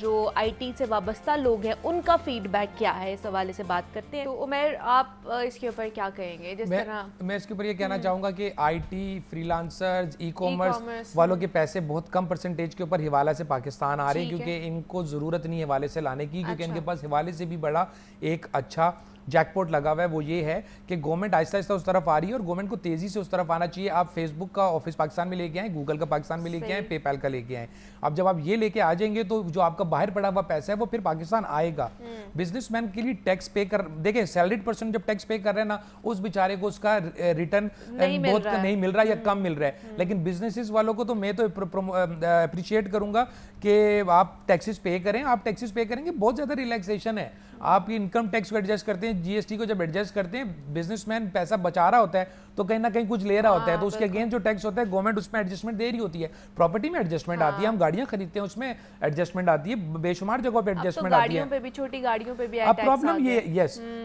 जो आईटी से वाबस्ता लोग हैं उनका फीडबैक क्या है, इस हवाले से बात करते हैं। तो उमर, आप इसके ऊपर क्या कहेंगे? जिस तरह मैं इसके ऊपर ये कहना चाहूँगा कि आईटी, फ्रीलांसर्स, ई कॉमर्स वालों के पैसे बहुत कम परसेंटेज के ऊपर हिवाला से पाकिस्तान आ रहे हैं, क्योंकि इनको ज़रूरत नहीं है हिवाले से लाने की, क्योंकि इनके पास हिवाले से भी बड़ा एक अच्छा जैकपॉट लगा हुआ है। वो ये है कि गवर्नमेंट आहिस्ता आहिस्ता उस तरफ आ रही है और गवर्नमेंट को तेजी से उस तरफ आना चाहिए। आप फेसबुक का ऑफिस पाकिस्तान में लेके आए, गूगल का पाकिस्तान में लेके आए, पेपैल का लेके आए। अब जब आप ये लेके आ जाएंगे तो जो आपका बाहर पड़ा हुआ पैसा है वो फिर पाकिस्तान आएगा। बिजनेसमैन के लिए टैक्स पे कर, देखें सैलरीड पर्सन जब टैक्स पे कर रहे हैं ना, उस बेचारे को उसका रिटर्न बहुत नहीं मिल रहा या कम मिल रहा है। लेकिन बिजनेसेस वालों को तो मैं तो अप्रिशिएट करूंगा कि आप टैक्सेस पे करें। आप टैक्सेस पे करेंगे, बहुत ज्यादा रिलैक्सेशन है। आप इनकम टैक्स को एडजस्ट करते हैं, जीएसटी को जब एडजस्ट करते हैं, बिजनेसमैन पैसा बचा रहा होता है तो कहीं ना कहीं कुछ ले रहा होता है, तो उसके अगेंस्ट जो टैक्स होता है गवर्नमेंट उसमें एडजस्टमेंट दे रही होती है। प्रॉपर्टी में एडजस्टमेंट आती है, हम गाड़ियां खरीदते हैं उसमें एडजस्टमेंट आती है, बेशुमार जगहों पे एडजस्टमेंट आती है। गाड़ियों पे भी, छोटी गाड़ियों पे भी अब प्रॉब्लम ये,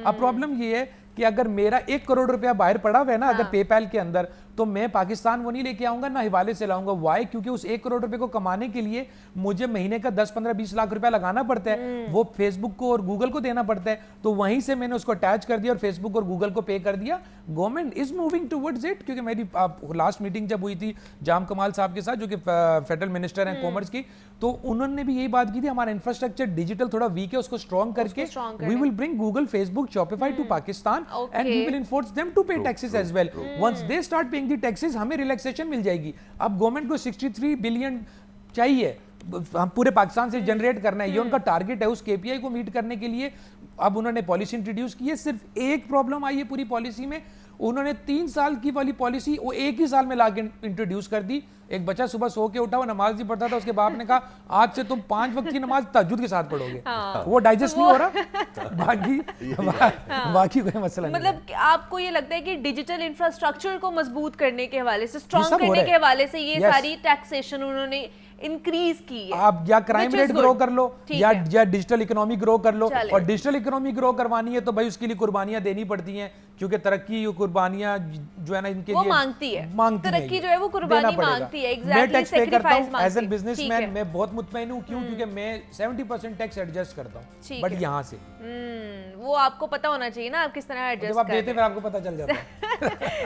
अब प्रॉब्लम ये है कि अगर मेरा 1 करोड़ रुपया बाहर पड़ा हुआ है ना, अगर पेपैल के अंदर, तो मैं पाकिस्तान वो नहीं लेके आऊंगा, ना हिवाले से लाऊंगा। वाई? क्योंकि उस 1 करोड़ रुपए को कमाने के लिए मुझे महीने का 10, 15, 20 लाख रुपया लगाना पड़ता है। वो फेसबुक को और गूगल को देना पड़ता है। तो वहीं से मैंने उसको अटैच कर दिया और फेसबुक और गूगल को पे कर दिया। Government is moving towards it. क्योंकि मेरी लास्ट मीटिंग जब हुई थी जाम कमाल साहब के साथ, जो कि फेडरल मिनिस्टर हैं कॉमर्स की, तो उन्होंने भी यही बात की थी, हमारा इंफ्रास्ट्रक्चर डिजिटल थोड़ा वीक है, उसको स्ट्रॉन्ग करके we will bring Google, Facebook, Shopify to Pakistan and we will enforce them to pay taxes as well. Once they start paying the taxes, हमें रिलैक्सेशन मिल जाएगी। अब गवर्नमेंट को 63 बिलियन चाहिए, हम पूरे पाकिस्तान से जनरेट करना है, ये उनका टारगेट है। उस केपीआई को मीट करने के लिए अब उन्होंने पॉलिसी इंट्रोड्यूस की है। सिर्फ एक प्रॉब्लम आई है पूरी पॉलिसी में, उन्होंने 3 साल की वाली पॉलिसी वो एक ही साल में लाके इंट्रोड्यूस कर दी। एक बच्चा सुबह सो के उठा, वो नमाज नहीं पढ़ता था, उसके बाप ने कहा आज से तुम 5 वक्त की नमाज तहज्जुद के साथ पढ़ोगे। वो डाइजेस्ट नहीं हो रहा, बाकी कोई मसला नहीं। मतलब आपको ये लगता है कि डिजिटल इंफ्रास्ट्रक्चर को मजबूत करने के हवाले से, स्ट्रॉन्ग करने के हवाले से ये सारी टैक्सेशन उन्होंने इंक्रीज की है। आप या क्राइम रेट ग्रो कर लो या डिजिटल इकोनॉमी ग्रो कर लो। और डिजिटल इकोनॉमी ग्रो करवानी है तो भाई उसके लिए कुर्बानियां देनी पड़ती हैं, क्योंकि तरक्की कुर्बानियां जो है ना इनके लिए मांगती है, तरक्की जो है वो कुर्बानी मांगती है। मैं टैक्स पे करता हूं एज एन बिजनेसमैन, मैं बहुत मुतमईन हूं। क्यों? क्योंकि मैं 70% टैक्स एडजस्ट करता हूं, बट यहां से वो आपको पता होना चाहिए ना, आप किस तरह एडजस्ट जब आप देते हैं फिर आपको पता चल जाता है।